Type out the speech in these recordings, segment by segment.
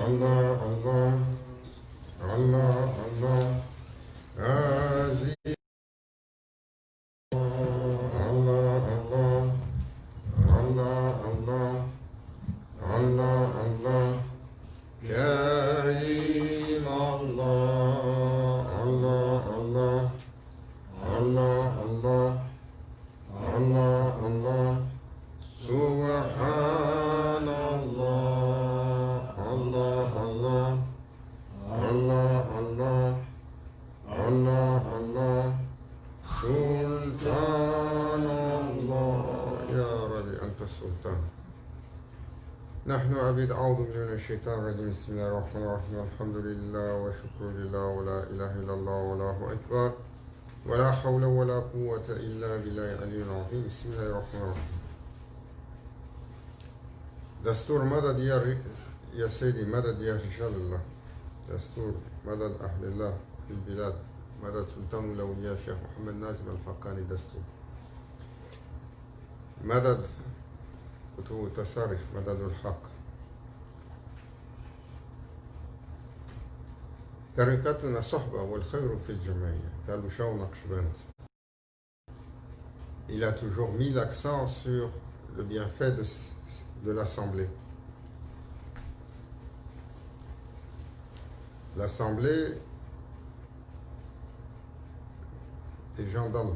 Allah, Allah, Allah, Aziz, Allah, Allah, Allah, Allah, Allah, Allah, Karim, Allah, Allah, Allah, Allah, Allah, Allah, Allah, Subhanallah, Allah, Allah, Allah, Allah, Allah, Allah, Sultan Allah. Ya Rabbi, Anta Sultan. نحن عبيد أعوذ بالله من الشيطان الرجيم بسم الله الرحمن الرحيم الحمد لله وشكر لله ولا إله إلا الله والله أكبر ولا حول ولا قوة إلا بالله العلي العظيم بسم الله الرحمن الرحيم. دستور مدد يا سيدي، مدد يا رجال الله، دستور مدد أهل الله في البلاد، مدد سلطان الأولياء الشيخ محمد نازم الفقاني، دستور مدد كتب التصارف، مدد الحق. طريقتنا صحبة والخير في الجمعية. قالوا شاو نقشبند. Il a toujours mis l'accent sur le bienfait de l'Assemblée. L'Assemblée des gens d'Allah,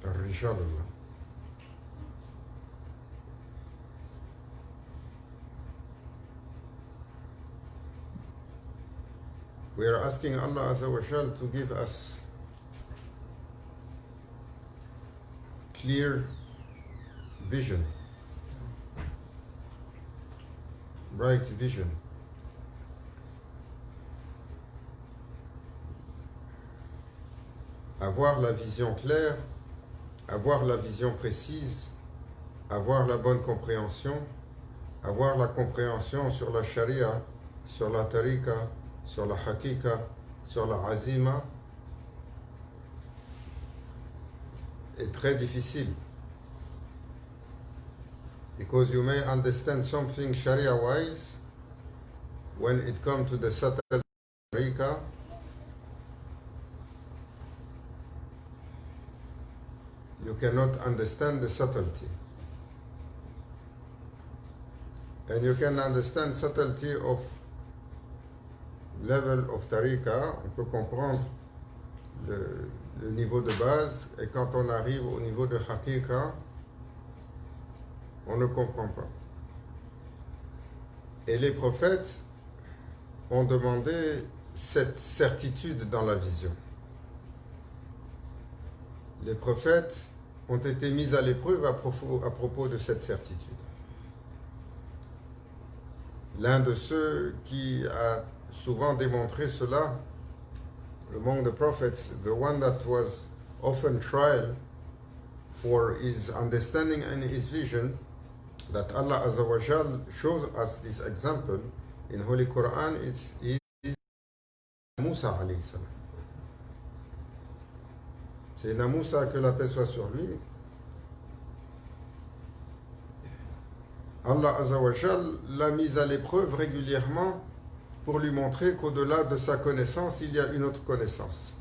Rijal Allah. We are asking Allah Azza wa Jal to give us clear vision, bright vision. Avoir la vision claire, avoir la vision précise, avoir la bonne compréhension, avoir la compréhension sur la sharia, sur la tariqa, sur la hakika, sur la azima, est très difficile. Because you may understand something sharia-wise, when it comes to the subtle tariqa, you cannot understand the subtlety. And you can understand subtlety of level of tariqa, on peut comprendre le niveau de base, et quand on arrive au niveau de hakika, on ne comprend pas. Et les prophètes ont demandé cette certitude dans la vision. Les prophètes ont été mis à l'épreuve à propos de cette certitude. L'un de ceux qui a souvent démontré cela among the prophets, the one that was often tried for his understanding and his vision, that Allah Azza wa Jal shows us this example in Holy Quran, is Musa alayhi salam. C'est Moussa, que la paix soit sur lui. Allah Azza wa Jal l'a mis à l'épreuve régulièrement pour lui montrer qu'au-delà de sa connaissance, il y a une autre connaissance.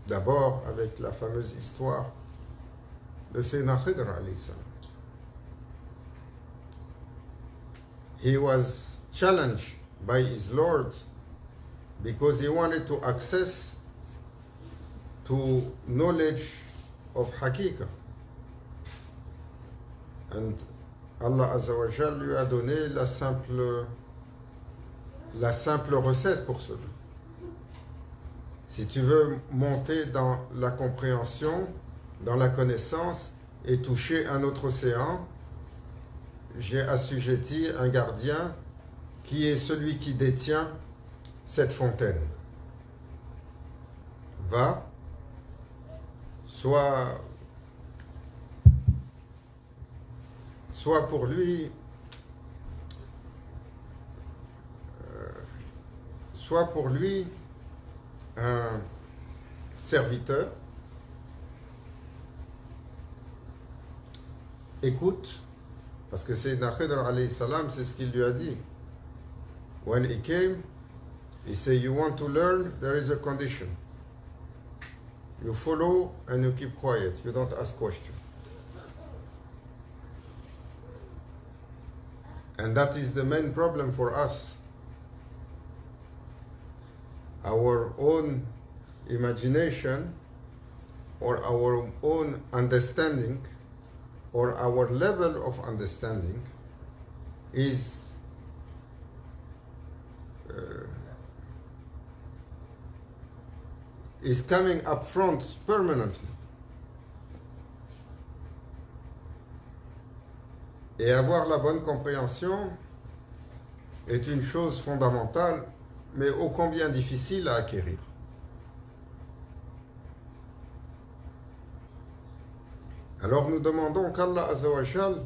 D'abord, avec la fameuse histoire de Sayyidina Khidr alayhi salam. He was challenged by his Lord because he wanted to access to knowledge of Hakika. And Allah Azza wa Jal lui a donné la simple recette pour cela. Si tu veux monter dans la compréhension, dans la connaissance et toucher un autre océan, j'ai assujetti un gardien qui est celui qui détient cette fontaine. Va, soit pour lui, un serviteur, écoute, parce que Sayyidina Khidr alayhi salam, c'est ce qu'il lui a dit. when he came, he said, you want to learn, there is a condition. You follow and you keep quiet. You don't ask questions. And that is the main problem for us. Our own imagination or our own understanding or our level of understanding is coming up front permanently. Et avoir la bonne compréhension est une chose fondamentale, mais ô combien difficile à acquérir. Alors nous demandons qu'Allah Azza wa Jal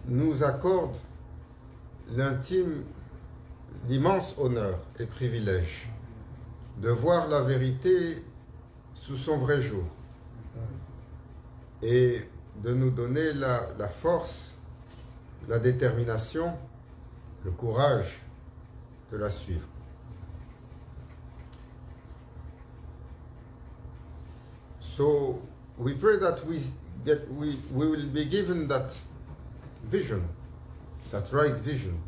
nous accorde l'immense honneur et privilège de voir la vérité sous son vrai jour et de nous donner la force, la détermination, le courage de la suivre. So we pray that we will be given that vision, that right vision,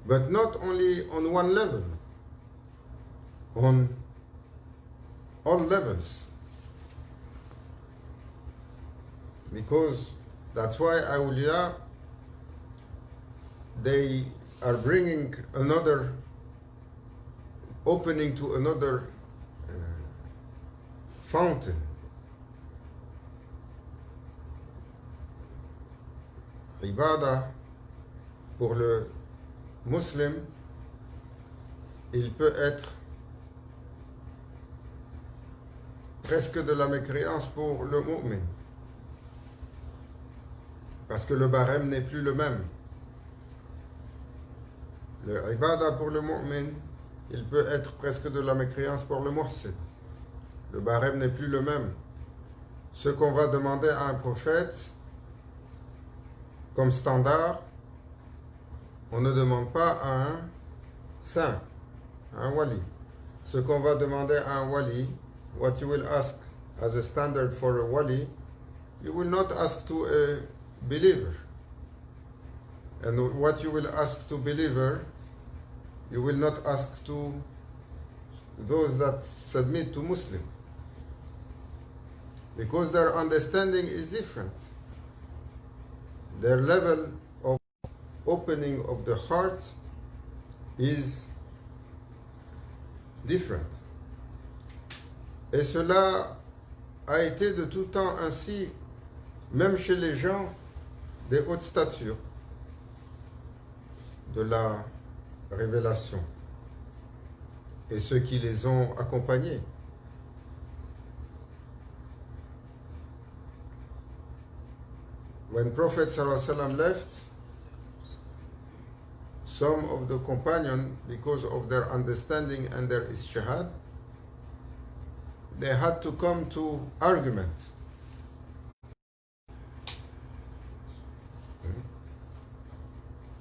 but not only on one level, on all levels. Because that's why Awliya, they are bringing another opening to another fountain. Ibadah, pour le musulman, il peut être presque de la mécréance pour le mu'min. Parce que le barème n'est plus le même. Le ibadah pour le mu'min, il peut être presque de la mécréance pour le muhsin. Le barème n'est plus le même. Ce qu'on va demander à un prophète comme standard, on ne demande pas à un saint, à un wali. Ce qu'on va demander à un wali, what you will ask as a standard for a wali, you will not ask to a believer. And what you will ask to believer, you will not ask to those that submit to Muslim. Because their understanding is different. Their level of opening of the heart is different. Et cela a été de tout temps ainsi, même chez les gens des hautes statures de la révélation et ceux qui les ont accompagnés. When Prophet ﷺ left, some of the companions, because of their understanding and their ijtihad, they had to come to argument.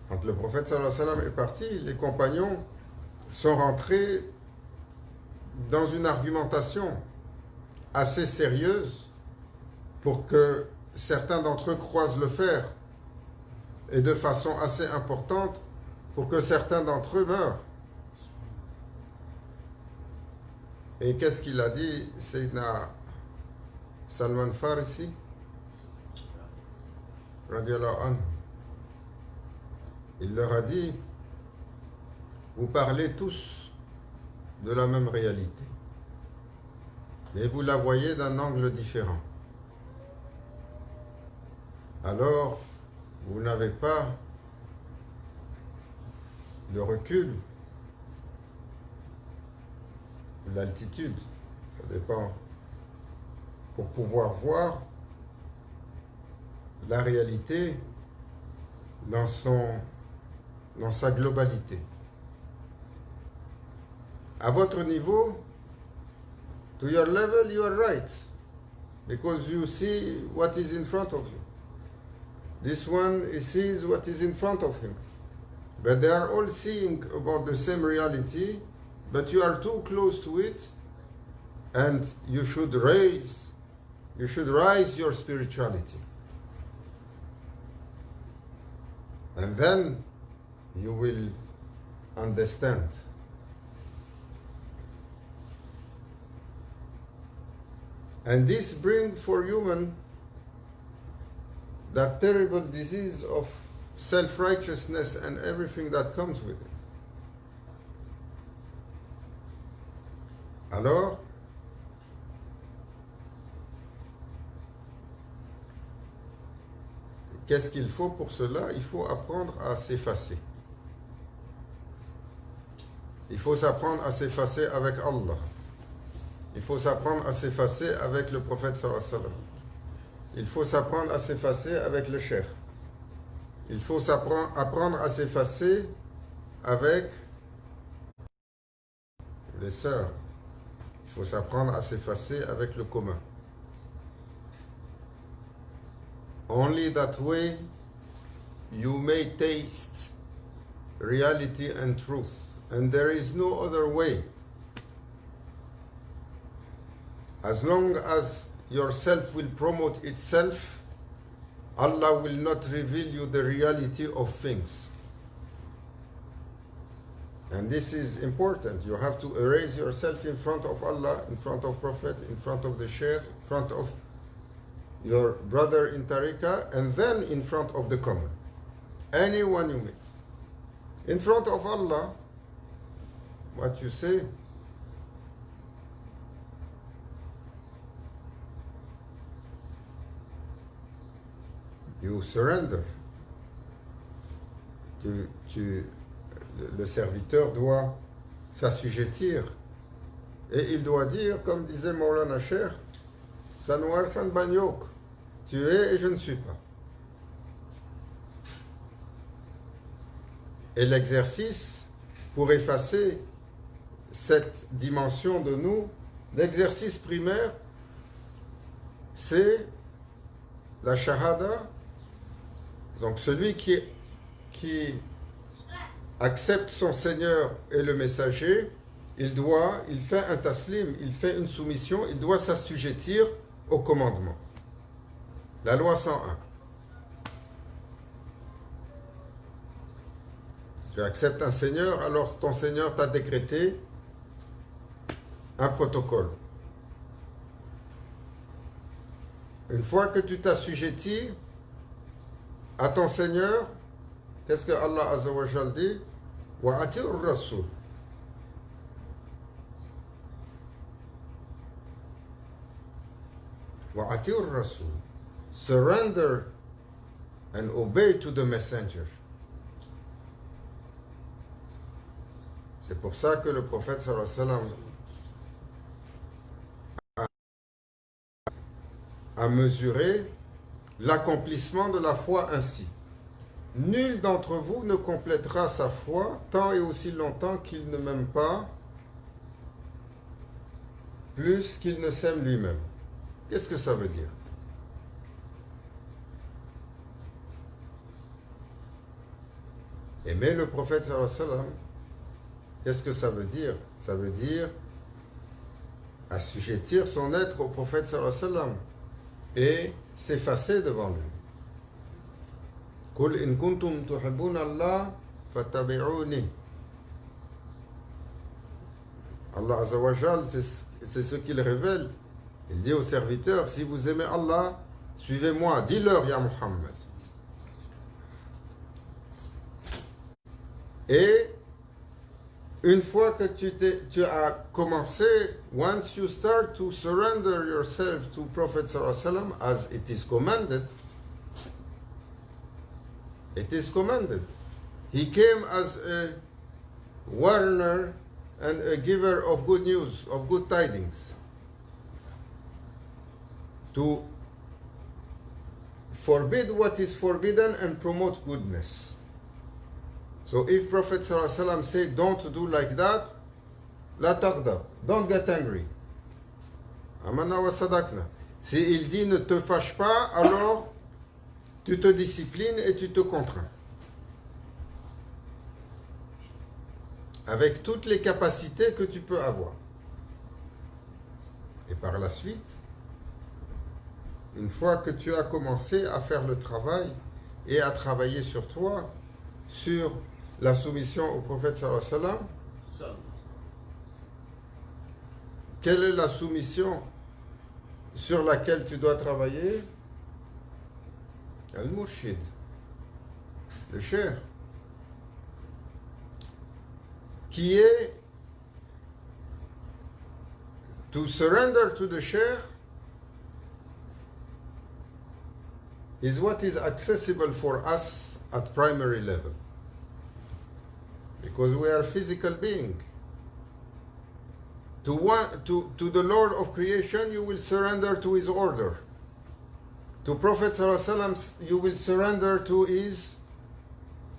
Quand le prophète ﷺ est parti, les compagnons sont rentrés dans une argumentation assez sérieuse pour que certains d'entre eux croisent le fer et de façon assez importante pour que certains d'entre eux meurent. Et qu'est-ce qu'il a dit, Sayyidina Salman Farisi, radiallahu anhu? Il leur a dit, vous parlez tous de la même réalité, mais vous la voyez d'un angle différent. Alors, vous n'avez pas de recul, l'altitude, ça dépend, pour pouvoir voir la réalité dans sa globalité. À votre niveau, to your level, you are right, because you see what is in front of you. This one, he sees what is in front of him. but they are all seeing about the same reality, but you are too close to it, and you should rise your spirituality. And then you will understand. And this brings for human that terrible disease of self-righteousness and everything that comes with it. Alors, qu'est-ce qu'il faut pour cela? Il faut apprendre à s'effacer. Il faut s'apprendre à s'effacer avec Allah. Il faut s'apprendre à s'effacer avec le prophète sallallahu alayhi wa sallam. Il faut s'apprendre à s'effacer avec le cheikh. Il faut apprendre à s'effacer avec les sœurs. Il faut s'apprendre à s'effacer avec le commun. Only that way you may taste reality and truth. And there is no other way. As long as yourself will promote itself, Allah will not reveal you the reality of things. And this is important. You have to erase yourself in front of Allah, in front of Prophet, in front of the Shaykh, in front of your brother in Tariqah, and then in front of the common. Anyone you meet. In front of Allah, what you say, you surrender. Le serviteur doit s'assujettir. Et il doit dire, comme disait Maulana Cheikh, Sanwar San Banyok, tu es et je ne suis pas. Et l'exercice pour effacer cette dimension de nous, l'exercice primaire, c'est la shahada. Donc celui qui accepte son Seigneur et le messager, il fait un taslim, il fait une soumission, il doit s'assujettir au commandement. La loi 101. Tu acceptes un Seigneur, alors ton Seigneur t'a décrété un protocole. Une fois que tu t'assujettis à ton Seigneur, qu'est-ce que Allah Azza wa Jal dit? Wa ati'ur Rasul. Wa ati'ur Rasul. Surrender and obey to the messenger. C'est pour ça que le prophète sallallahu alayhi wa sallam a mesuré l'accomplissement de la foi ainsi. Nul d'entre vous ne complétera sa foi tant et aussi longtemps qu'il ne m'aime pas plus qu'il ne s'aime lui-même. Qu'est-ce que ça veut dire? Aimer le prophète sallallahu alayhi wa sallam, qu'est-ce que ça veut dire? Ça veut dire assujettir son être au prophète sallallahu alayhi wa sallam et s'effacer devant lui. Qul in kuntum tuhibbuna Allah fattabi'uni. Allah Azza wa Jal, c'est ce qu'il révèle. Il dit aux serviteurs, si vous aimez Allah, suivez-moi. Dis-leur, ya Muhammad. Et une fois que tu as commencé, once you start to surrender yourself to Prophet sallallahu alayhi wa sallam as it is commanded, it is commanded. He came as a warner and a giver of good news, of good tidings, to forbid what is forbidden and promote goodness. So if Prophet sallallahu alayhi wa sallam say, don't do like that, la taghdab, don't get angry. Amanna wa sadaqna. Si il dit ne te fâche pas, alors tu te disciplines et tu te contrains. avec toutes les capacités que tu peux avoir. Et par la suite, une fois que tu as commencé à faire le travail et à travailler sur toi, sur la soumission au prophète sallallahu alayhi wa sallam, quelle est la soumission sur laquelle tu dois travailler? Al-Murshid, le cheikh, qui est to surrender to the sheikh is what is accessible for us at primary level, because we are physical beings. To the Lord of creation, you will surrender to his order. To Prophet sallallahu alaihi wasallam, you will surrender to his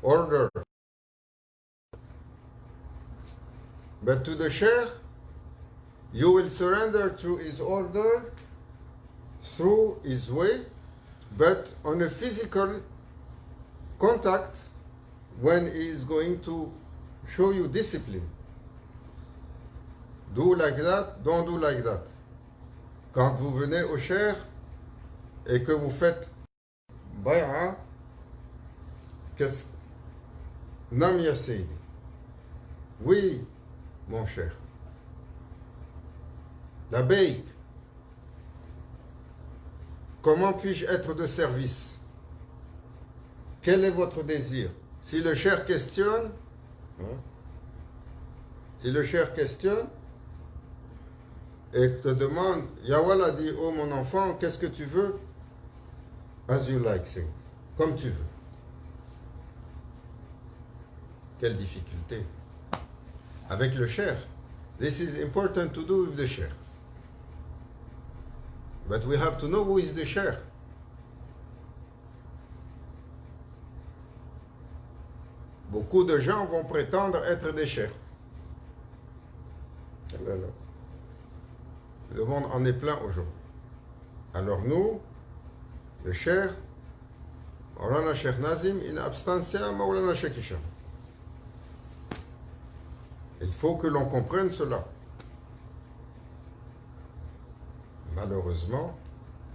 order. But to the Sheikh, you will surrender to his order through his way, but on a physical contact when he is going to show you discipline. Do like that, don't do like that. Quand vous venez au Cheikh et que vous faites bay'a, qu'est-ce que... Nam ya Sayyidi. Oui, mon cher. La baïk. Comment puis-je être de service? Quel est votre désir? Si le cher questionne, et te demande, Yawala dit, oh mon enfant, qu'est-ce que tu veux? As you like, c'est comme tu veux. Quelle difficulté. Avec le cher. This is important to do with the cher. But we have to know who is the cher. Beaucoup de gens vont prétendre être des chers. Le monde en est plein aujourd'hui. Alors nous, le cher, Maulana Cheikh Nazim, in absentia Maulana Cheikh Hicham. Il faut que l'on comprenne cela. Malheureusement,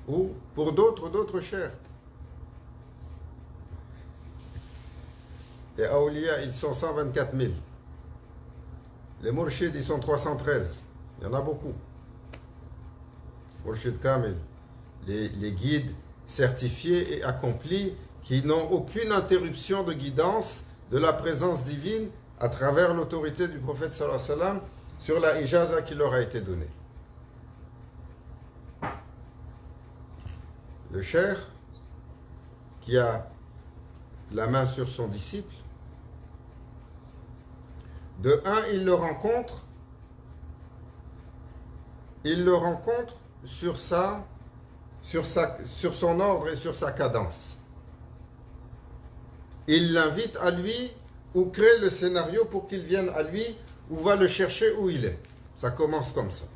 ou pour d'autres chers. Les Aouliya, ils sont 124 000. Les Mourchids, ils sont 313. Il y en a beaucoup. Mourchid Kamil. Les guides certifiés et accomplis qui n'ont aucune interruption de guidance de la présence divine à travers l'autorité du prophète sallallahu alayhi wa sallam sur la ijaza qui leur a été donnée. Le cheikh qui a la main sur son disciple, de un, il le rencontre sur son ordre et sur sa cadence. Il l'invite à lui ou crée le scénario pour qu'il vienne à lui ou va le chercher où il est. Ça commence comme ça.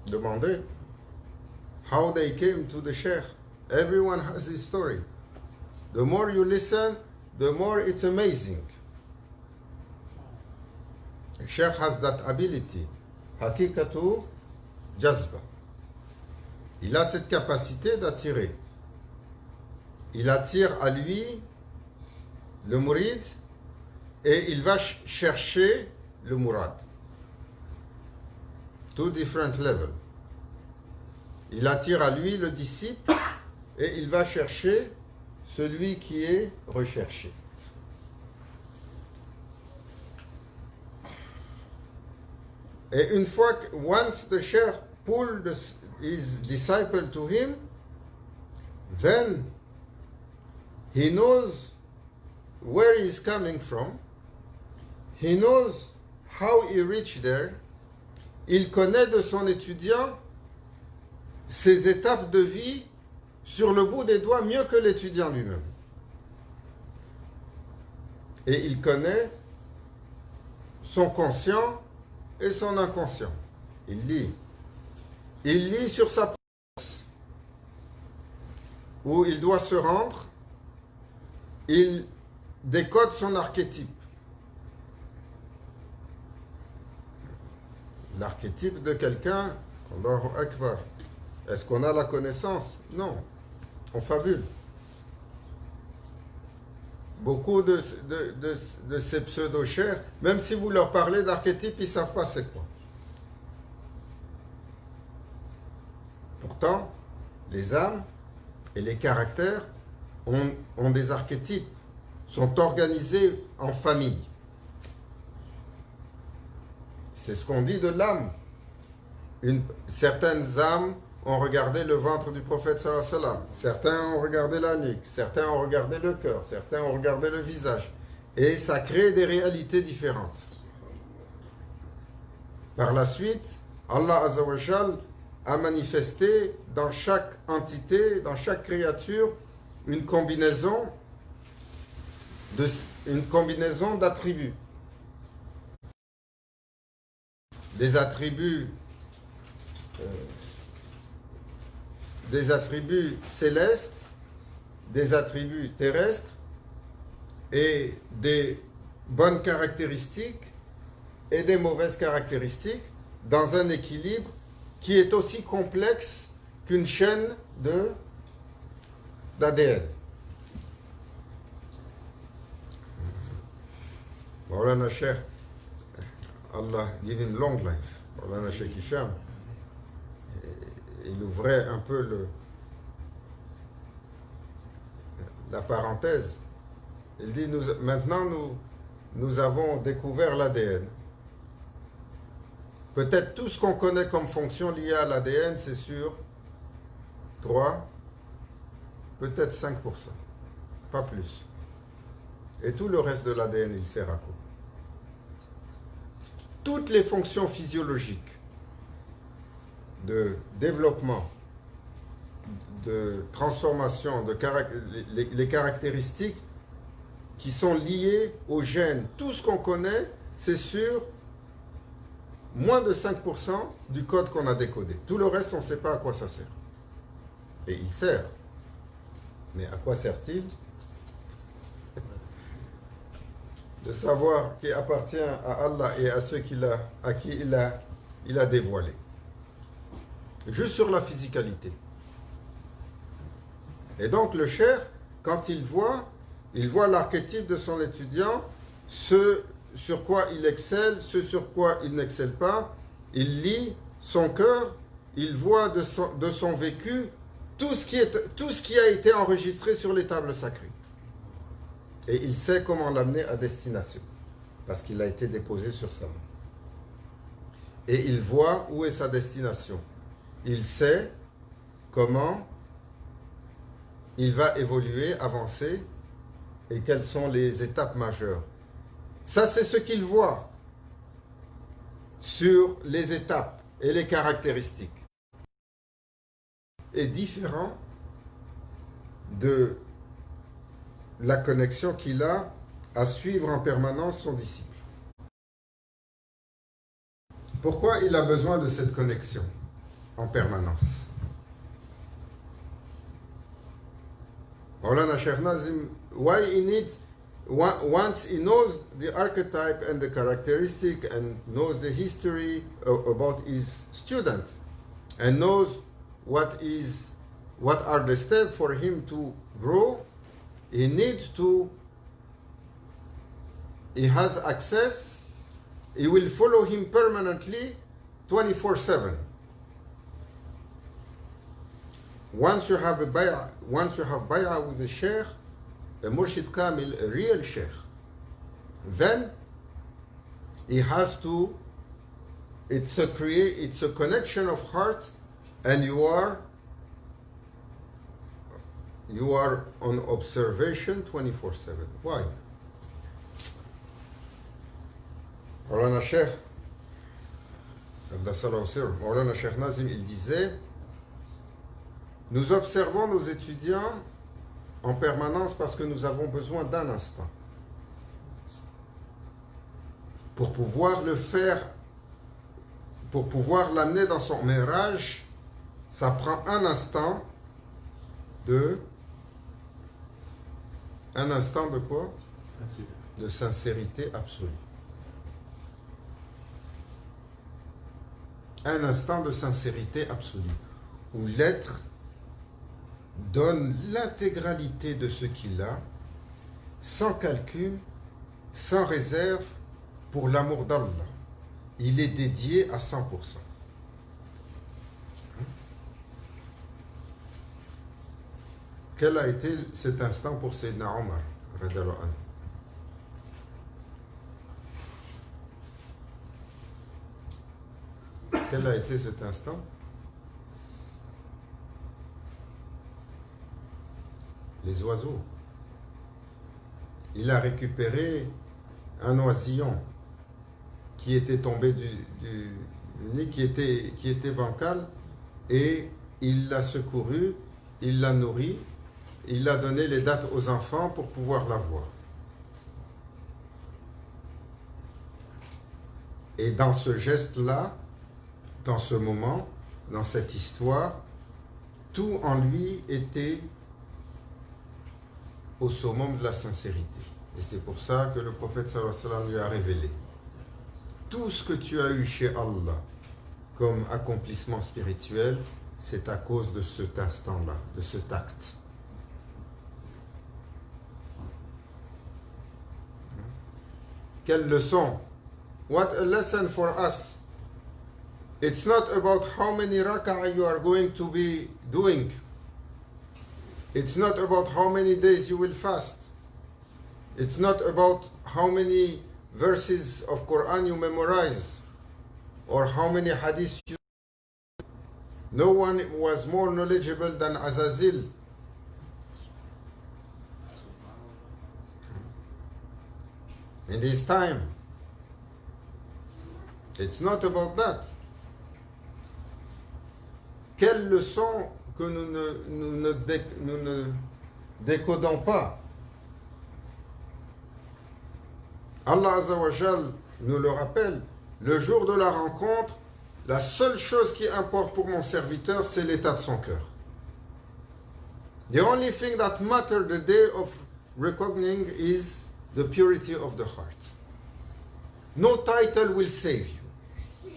Demandez how they came to the sheikh. Everyone has his story. The more you listen, the more it's amazing. The sheikh has that ability. Hakikatu jazba. Il a cette capacité d'attirer. Il attire à lui le mourid et il va chercher le mourad. Two different levels. Il attire à lui le disciple et il va chercher celui qui est recherché. Et une fois que, once the sheikh pulled his disciple to him, then he knows where he is coming from, he knows how he reached there, il connaît de son étudiant ses étapes de vie sur le bout des doigts mieux que l'étudiant lui-même. Et il connaît son conscient et son inconscient. Il lit sur sa place où il doit se rendre, il décode son archétype. l'archétype de quelqu'un, Allahu Akbar. Est-ce qu'on a la connaissance? Non, on fabule. Beaucoup de ces pseudo-chers, même si vous leur parlez d'archétype, ils ne savent pas c'est quoi. Pourtant, les âmes et les caractères ont des archétypes, sont organisés en famille. C'est ce qu'on dit de l'âme. Certaines âmes ont regardé le ventre du prophète sallallahu alayhi wa sallam, certains ont regardé la nuque, certains ont regardé le cœur, certains ont regardé le visage. Et ça crée des réalités différentes. Par la suite, Allah Azza wa Jal a manifesté dans chaque entité, dans chaque créature, une combinaison d'attributs. Des attributs célestes, des attributs terrestres et des bonnes caractéristiques et des mauvaises caractéristiques dans un équilibre qui est aussi complexe qu'une chaîne d'ADN. Maulana Cheikh, Allah give him long life, Maulana Cheikh Hicham, il ouvrait un peu la parenthèse. Il dit, maintenant nous avons découvert l'ADN. Peut-être tout ce qu'on connaît comme fonction liée à l'ADN, c'est sur 3, peut-être 5%, pas plus. Et tout le reste de l'ADN, il sert à quoi? Toutes les fonctions physiologiques de développement, de transformation, les caractéristiques qui sont liées aux gènes, tout ce qu'on connaît, c'est sur moins de 5% du code qu'on a décodé. Tout le reste, on ne sait pas à quoi ça sert. Et il sert. Mais à quoi sert-il? De savoir qui appartient à Allah et à ceux à qui il a dévoilé. Juste sur la physicalité. Et donc le cheikh, quand il voit l'archétype de son étudiant, ce sur quoi il excelle, ce sur quoi il n'excelle pas, il lit son cœur, il voit de son vécu tout ce qui a été enregistré sur les tables sacrées. Et il sait comment l'amener à destination, parce qu'il a été déposé sur sa main. Et il voit où est sa destination. Il sait comment il va évoluer, avancer, et quelles sont les étapes majeures. Ça, c'est ce qu'il voit sur les étapes et les caractéristiques. Et différent de la connexion qu'il a à suivre en permanence son disciple. Pourquoi il a besoin de cette connexion en permanence? Maulana Sheikh Nazim, why he needs, once he knows the archetype and the characteristic and knows the history about his student and knows what are the steps for him to grow, he has access, he will follow him permanently 24/7. Once you have bay'ah with the sheikh, a murshid kamil, a real sheikh, then he has to, it's a connection of heart, and you are on observation 24/7. Why? Maulana Cheikh Maulana Cheikh Nazim, il disait, nous observons nos étudiants en permanence parce que nous avons besoin d'un instant pour pouvoir le faire, pour pouvoir l'amener dans son mirage. Ça prend un instant de quoi? De sincérité absolue. un instant de sincérité absolue, où l'être donne l'intégralité de ce qu'il a, sans calcul, sans réserve, pour l'amour d'Allah. Il est dédié à 100%. Quel a été cet instant pour Sayyidina Omar radhiyallahu anhu? Quel a été cet instant? Les oiseaux. Il a récupéré un oisillon qui était tombé du nid, qui était bancal, et il l'a secouru, il l'a nourri, il a donné les dates aux enfants pour pouvoir la voir. Et dans ce geste-là, dans ce moment, dans cette histoire, tout en lui était au summum de la sincérité. Et c'est pour ça que le prophète sallallahu alayhi wa sallam lui a révélé: tout ce que tu as eu chez Allah comme accomplissement spirituel, c'est à cause de cet instant-là, de cet acte. Quelle leçon! What a lesson for us! It's not about how many rak'ah you are going to be doing. It's not about how many days you will fast. It's not about how many verses of Quran you memorize or how many hadiths you... No one was more knowledgeable than Azazil. In his time. It's not about that. Quelle leçon que nous ne décodons pas. Allah Azza wa Jal nous le rappelle: le jour de la rencontre, la seule chose qui importe pour mon serviteur, c'est l'état de son cœur. The only thing that matters the day of reckoning is the purity of the heart. No title will save you.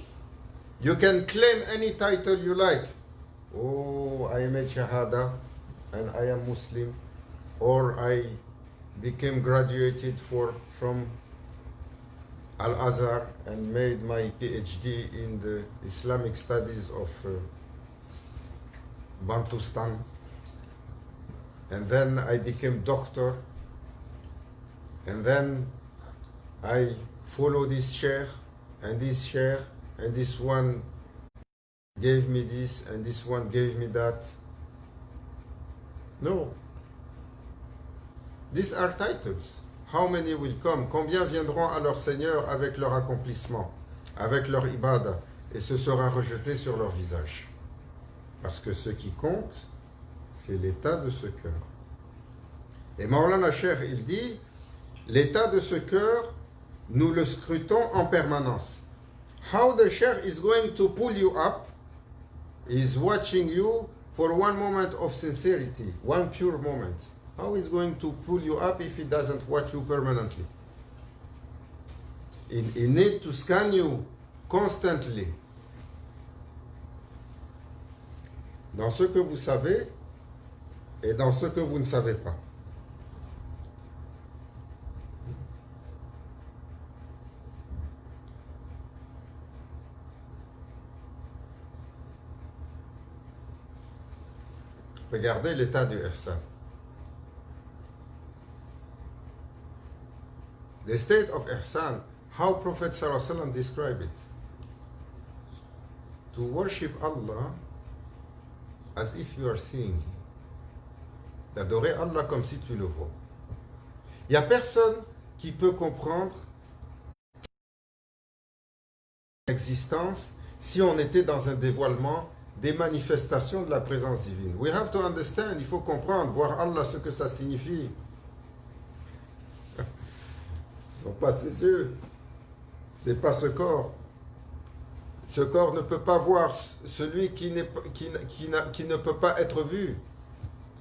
You can claim any title you like. Oh, I made Shahada and I am Muslim, or I became graduated from Al-Azhar and made my PhD in the Islamic studies of Bantustan, and then I became doctor, and then I follow this sheikh and this sheikh, and this one gave me this and this one gave me that. No. These are titles. How many will come? Combien viendront à leur Seigneur avec leur accomplissement, avec leur ibadah, et ce sera rejeté sur leur visage? Parce que ce qui compte, c'est l'état de ce cœur. Et Maulana Cheikh, il dit, l'état de ce cœur, nous le scrutons en permanence. How the Cheikh is going to pull you up is watching you for one moment of sincerity, one pure moment. How is going to pull you up if he doesn't watch you permanently? He needs to scan you constantly. Dans ce que vous savez et dans ce que vous ne savez pas. Regardez l'état du ihsan. The state of ihsan, how Prophet ﷺ described it. To worship Allah as if you are seeing Him. D'adorer Allah comme si tu le vois. Il n'y a personne qui peut comprendre l'existence si on était dans un dévoilement des manifestations de la présence divine. We have to understand, il faut comprendre, voir Allah, ce que ça signifie. Ce ne sont pas ses yeux, ce n'est pas ce corps. Ce corps ne peut pas voir celui qui ne peut pas être vu.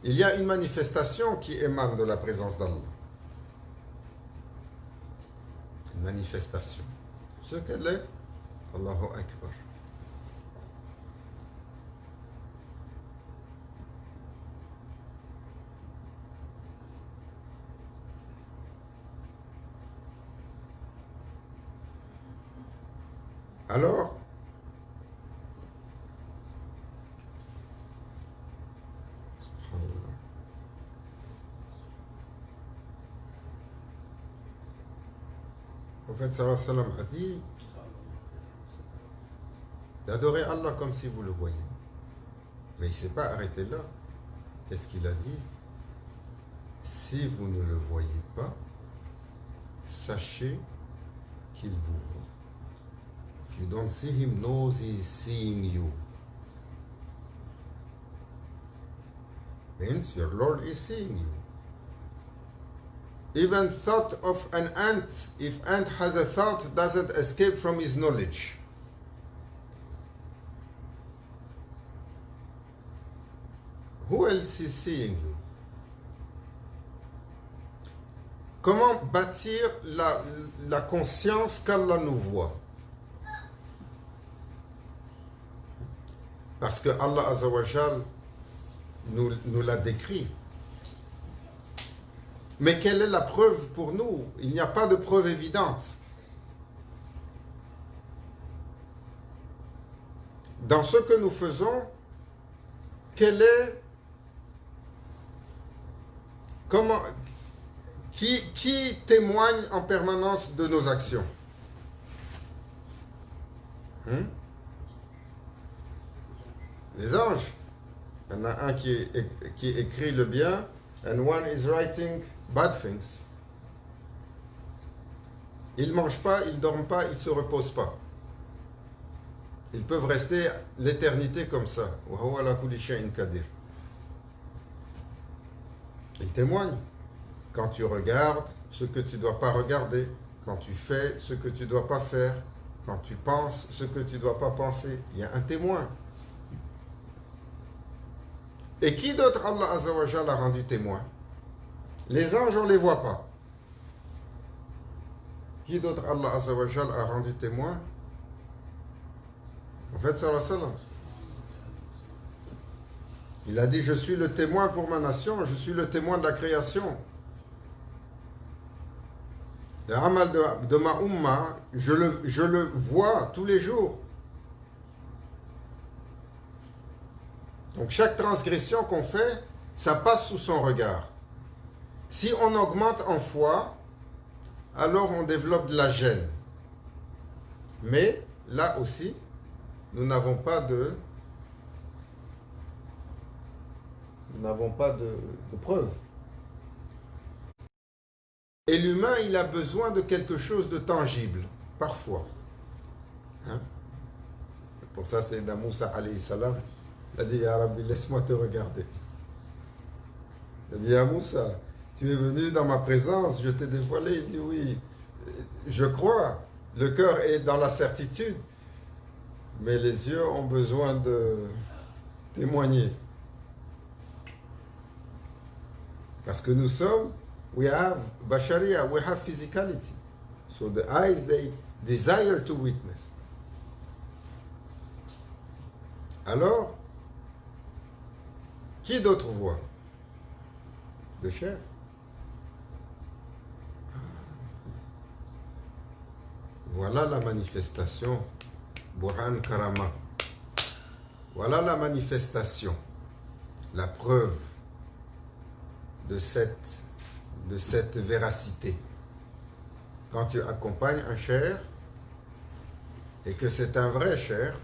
Il y a une manifestation qui émane de la présence d'Allah. Une manifestation. Ce qu'elle est, Allahu Akbar. Alors, le prophète sallallahu alayhi wa sallam a dit d'adorer Allah comme si vous le voyez. Mais il ne s'est pas arrêté là. Qu'est-ce qu'il a dit? Si vous ne le voyez pas, sachez qu'il vous voit. If you don't see him, knows he is seeing you. Means your Lord is seeing you. Even thought of an ant, if ant has a thought, doesn't escape from his knowledge. Who else is seeing you? Comment bâtir la conscience qu'Allah nous voit? Parce que Allah Azza wa Jal nous l'a décrit. Mais quelle est la preuve pour nous? Il n'y a pas de preuve évidente. Dans ce que nous faisons, qui témoigne en permanence de nos actions? Les anges. Il y en a un qui écrit le bien, and one is writing bad things. Ils ne mangent pas, ils ne dorment pas, ils ne se reposent pas. Ils peuvent rester l'éternité comme ça. Ils témoignent. Quand tu regardes ce que tu ne dois pas regarder, quand tu fais ce que tu ne dois pas faire, quand tu penses ce que tu ne dois pas penser, il y a un témoin. Et qui d'autre Allah Azza wa Jal a rendu témoin? Les anges, on ne les voit pas. Qui d'autre Allah Azza wa Jal a rendu témoin? En fait, sallallahu alayhi wa sallam. Il a dit, je suis le témoin pour ma nation, je suis le témoin de la création. Le amal de ma umma, je le vois tous les jours. Donc chaque transgression qu'on fait, ça passe sous son regard. Si on augmente en foi, alors on développe de la gêne. Mais là aussi, nous n'avons pas de preuves. Et l'humain, il a besoin de quelque chose de tangible, parfois. Hein? C'est pour ça, c'est Moussa alayhi salam. Il a dit, Ya Rabbi, laisse-moi te regarder. Il a dit, Ya Moussa, tu es venu dans ma présence, je t'ai dévoilé. Il dit, oui, je crois, le cœur est dans la certitude, mais les yeux ont besoin de témoigner. Parce que nous sommes, we have Bashariya, we have physicality. So the eyes, they desire to witness. Alors, qui d'autre voit? Le chair. Voilà la manifestation, Burhan Karama. Voilà la manifestation, la preuve de cette véracité. Quand tu accompagnes un cher et que c'est un vrai cher,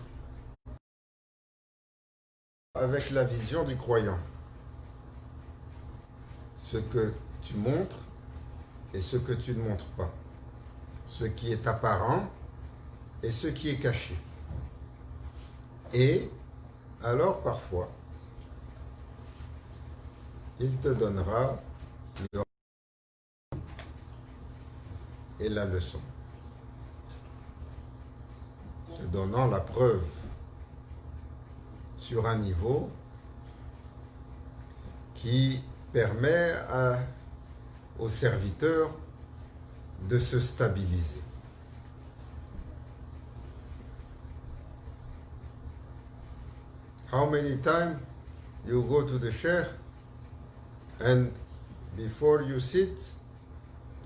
avec la vision du croyant, ce que tu montres et ce que tu ne montres pas, ce qui est apparent et ce qui est caché. Et alors parfois, il te donnera le et la leçon, te donnant la preuve sur un niveau qui permet au serviteur de se stabiliser. How many times you go to the sheikh and before you sit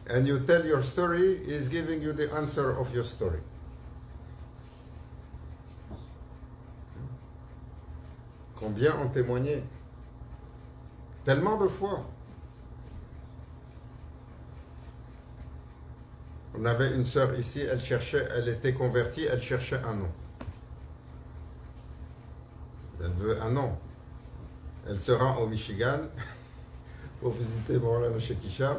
and you tell your story, he is giving you the answer of your story. Combien ont témoigné? Tellement de fois. On avait une sœur ici, elle était convertie, elle cherchait un nom. Elle veut un nom. Elle se rend au Michigan pour visiter Maulana Cheikh Hicham,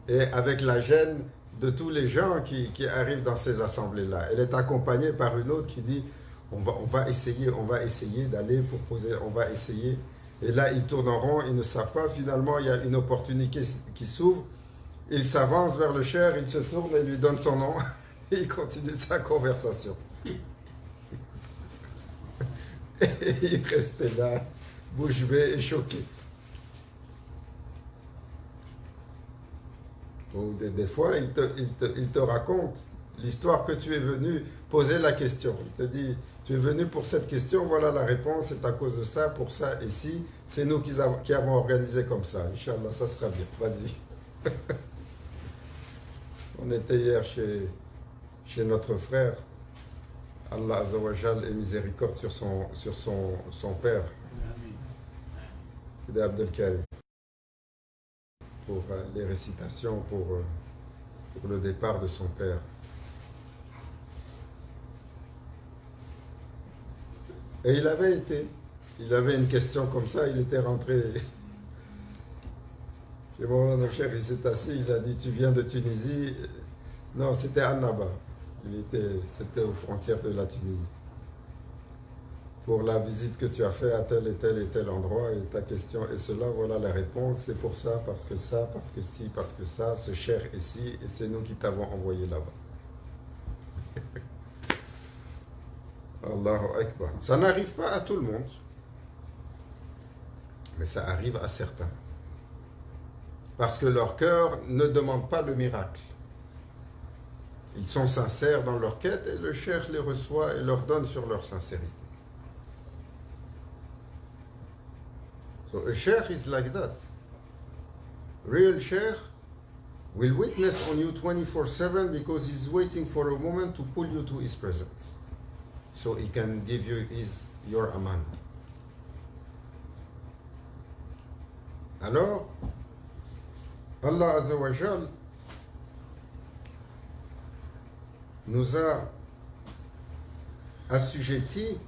et avec la gêne de tous les gens qui arrivent dans ces assemblées-là. Elle est accompagnée par une autre qui dit on va essayer d'aller pour poser, on va essayer. Et là, ils tournent en rond, ils ne savent pas. Finalement, il y a une opportunité qui s'ouvre. Il s'avance vers le cher, il se tourne et lui donne son nom. Et il continue sa conversation. Et il restait là, bouche bée et choqué. Ou des fois, il te raconte l'histoire que tu es venu poser la question. Il te dit, tu es venu pour cette question, voilà la réponse, c'est à cause de ça, pour ça, et si, c'est nous qui avons organisé comme ça. Inch'Allah, ça sera bien. Vas-y. On était hier chez notre frère. Allah Azawajal ait miséricorde sur son père. C'est Abdelkarim. Pour les récitations, pour le départ de son père. Et il avait une question comme ça, il était rentré chez mon cher, il s'est assis, il a dit, tu viens de Tunisie? Non, c'était Annaba, c'était aux frontières de la Tunisie. Pour la visite que tu as fait à tel et tel endroit, et ta question est cela, voilà la réponse, c'est pour ça, parce que si, parce que ça, ce cher est ci, et c'est nous qui t'avons envoyé là-bas. Allahu Akbar. Ça n'arrive pas à tout le monde, mais ça arrive à certains. Parce que leur cœur ne demande pas le miracle. Ils sont sincères dans leur quête et le cheikh les reçoit et leur donne sur leur sincérité. So a sheikh is like that. Real sheikh will witness on you 24/7 because he's waiting for a moment to pull you to his presence. So he can give you your aman. Alors, Allah Azza wa Jal nous a assujettis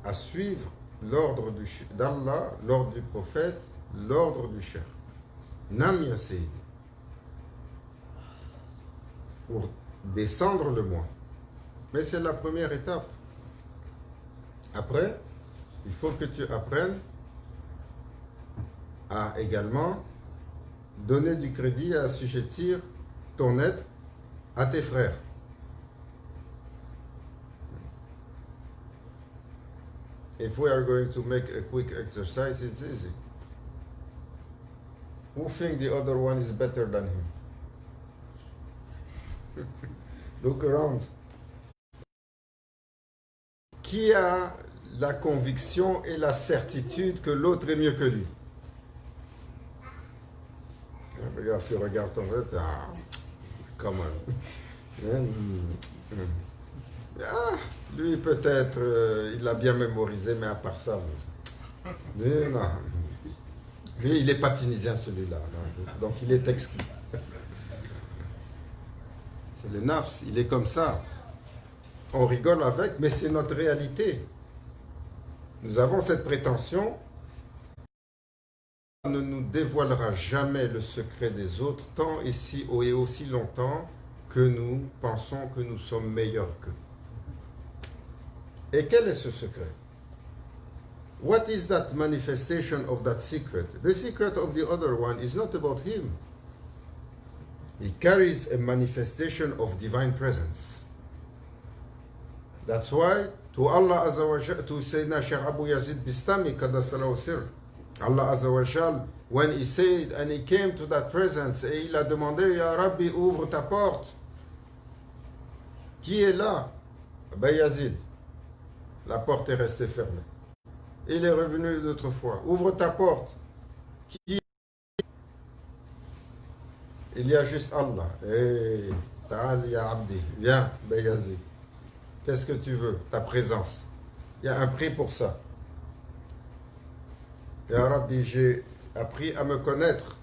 à suivre l'ordre d'Allah, l'ordre du prophète, l'ordre du cheikh. Nam ya Sayyidi. Pour descendre le moi. Mais c'est la première étape. Après, il faut que tu apprennes à également donner du crédit, à assujettir ton être à tes frères. If we are going to make a quick exercise, it's easy. Who think the other one is better than him? Look around. Qui a la conviction et la certitude que l'autre est mieux que lui? Regarde, tu regardes ton frère, comment? Lui peut-être, il l'a bien mémorisé, mais à part ça, lui, non. Lui, il n'est pas tunisien celui-là, donc il est exclu. C'est le nafs, il est comme ça. On rigole avec, mais c'est notre réalité. Nous avons cette prétention. On ne nous dévoilera jamais le secret des autres, tant et aussi longtemps que nous pensons que nous sommes meilleurs qu'eux. Et quel est ce secret? What is that manifestation of that secret? The secret of the other one is not about him. He carries a manifestation of divine presence. That's why to Allah Azza wa Jal, to Sayyidina Shaykh Abu Yazid Bistami Qaddasallahu Sirr, Allah Azza wa Jal, when he said and he came to that presence, et il a demandé, Ya Rabbi, ouvre ta porte. Qui est là? Ben Yazid. La porte est restée fermée. Il est revenu une autre fois. Ouvre ta porte. Qui? Il y a juste Allah. Hey, Ta'al ya Abdi. Viens, Ben Yazid. Qu'est-ce que tu veux? Ta présence. Il y a un prix pour ça. Ya Rabbi, j'ai appris à me connaître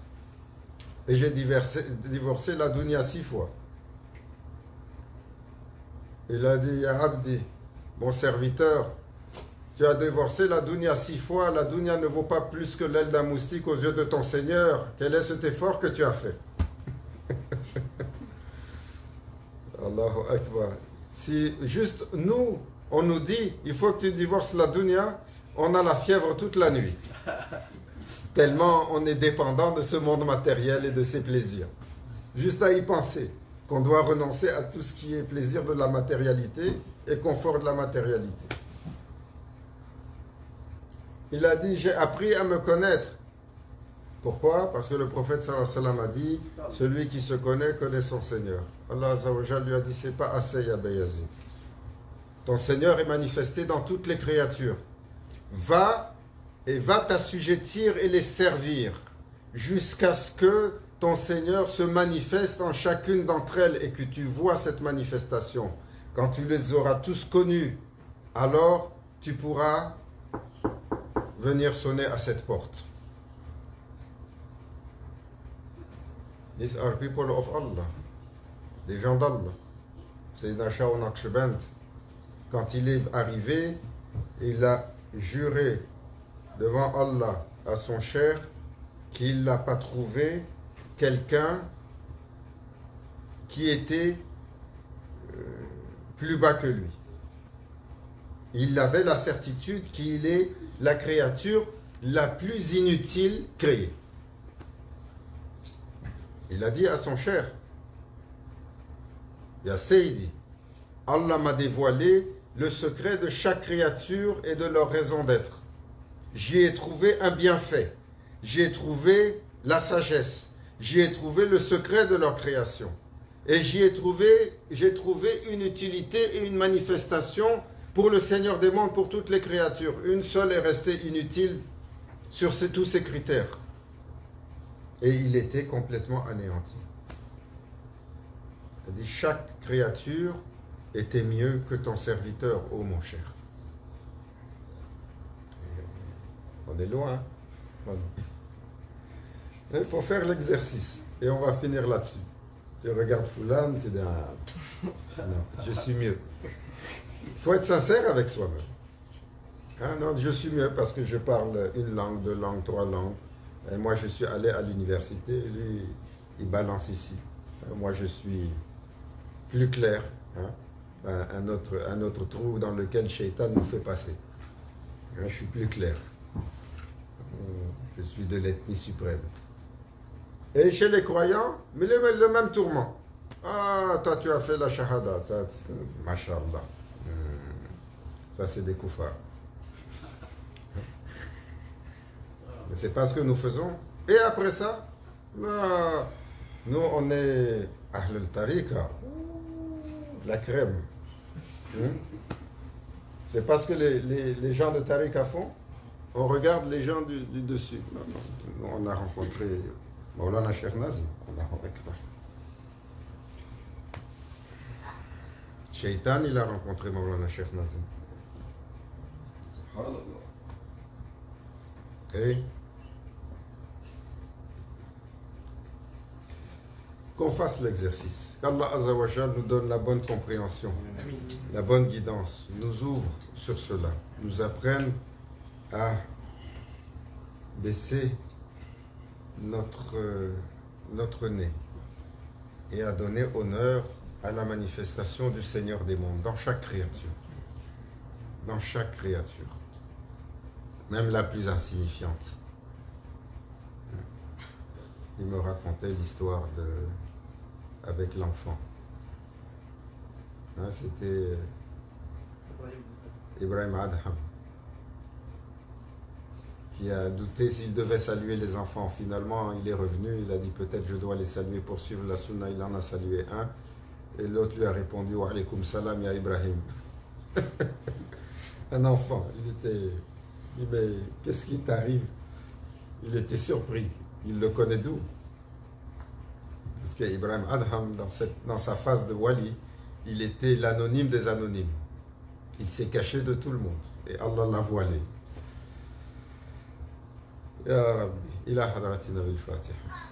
et j'ai divorcé la dunya 6 fois. Il a dit, Ya Abdi, mon serviteur, tu as divorcé la dunya 6 fois, la dunya ne vaut pas plus que l'aile d'un moustique aux yeux de ton Seigneur. Quel est cet effort que tu as fait? Allahu Akbar. Si juste nous, on nous dit, il faut que tu divorces la dunya, on a la fièvre toute la nuit. Tellement on est dépendant de ce monde matériel et de ses plaisirs. Juste à y penser, qu'on doit renoncer à tout ce qui est plaisir de la matérialité et confort de la matérialité. Il a dit, j'ai appris à me connaître. Pourquoi? Parce que le prophète sallallahu alayhi wa sallam a dit, celui qui se connaît son Seigneur. Allah azza wa jalla lui a dit, c'est pas assez, ya Bayazid. Ton Seigneur est manifesté dans toutes les créatures. Va t'assujettir et les servir jusqu'à ce que ton Seigneur se manifeste en chacune d'entre elles et que tu vois cette manifestation. Quand tu les auras tous connus, alors tu pourras venir sonner à cette porte. These are people of Allah. Les gens d'Allah. Sayyidina Shah Naqshband, quand il est arrivé, il a juré devant Allah à son cher qu'il n'a pas trouvé quelqu'un qui était plus bas que lui. Il avait la certitude qu'il est la créature la plus inutile créée. Il a dit à son cher, Ya Sayyidi, Allah m'a dévoilé le secret de chaque créature et de leur raison d'être. J'y ai trouvé un bienfait, j'y ai trouvé la sagesse, j'y ai trouvé le secret de leur création. Et j'ai trouvé une utilité et une manifestation pour le Seigneur des mondes, pour toutes les créatures. Une seule est restée inutile sur tous ces critères. Et il était complètement anéanti. Il dit, chaque créature était mieux que ton serviteur, ô mon cher. On est loin. Il faut faire l'exercice. Et on va finir là-dessus. Tu regardes Foulan, tu dis, ah, non, je suis mieux. Il faut être sincère avec soi-même. Ah non, je suis mieux parce que je parle une langue, 2 langues, 3 langues. Et moi, je suis allé à l'université. Lui, il balance ici. Moi, je suis plus clair. Hein? Un autre trou dans lequel Shaitan nous fait passer. Je suis plus clair. Je suis de l'ethnie suprême. Et chez les croyants, mais le même tourment. Ah, toi, tu as fait la shahada. Ça, mashallah. Ça, c'est des koufars. Mais c'est pas ce que nous faisons. Et après ça, nous, on est Ahl al-Tariqa, la crème. C'est pas ce que les gens de Tariqa font. On regarde les gens du dessus. Nous, on a rencontré Maulana Cheikh Nazim. Shaitan, il a rencontré Maulana Cheikh Nazim. Et qu'on fasse l'exercice. Qu'Allah Azza wa Jal nous donne la bonne compréhension, la bonne guidance, nous ouvre sur cela, nous apprenne à baisser notre nez et à donner honneur à la manifestation du Seigneur des mondes dans chaque créature. Dans chaque créature. Même la plus insignifiante. Il me racontait l'histoire avec l'enfant. Hein, c'était Ibrahim Adham qui a douté s'il devait saluer les enfants. Finalement, il est revenu, il a dit peut-être je dois les saluer pour suivre la sunna. Il en a salué un et l'autre lui a répondu wa alaykoum salam ya Ibrahim. Un enfant, il dit mais qu'est-ce qui t'arrive? Il était surpris. Il le connaît d'où? Parce qu'Ibrahim Adham, dans sa phase de wali, il était l'anonyme des anonymes. Il s'est caché de tout le monde. Et Allah l'a voilé. يا ربي إلى حضرة النبي الفاتحة.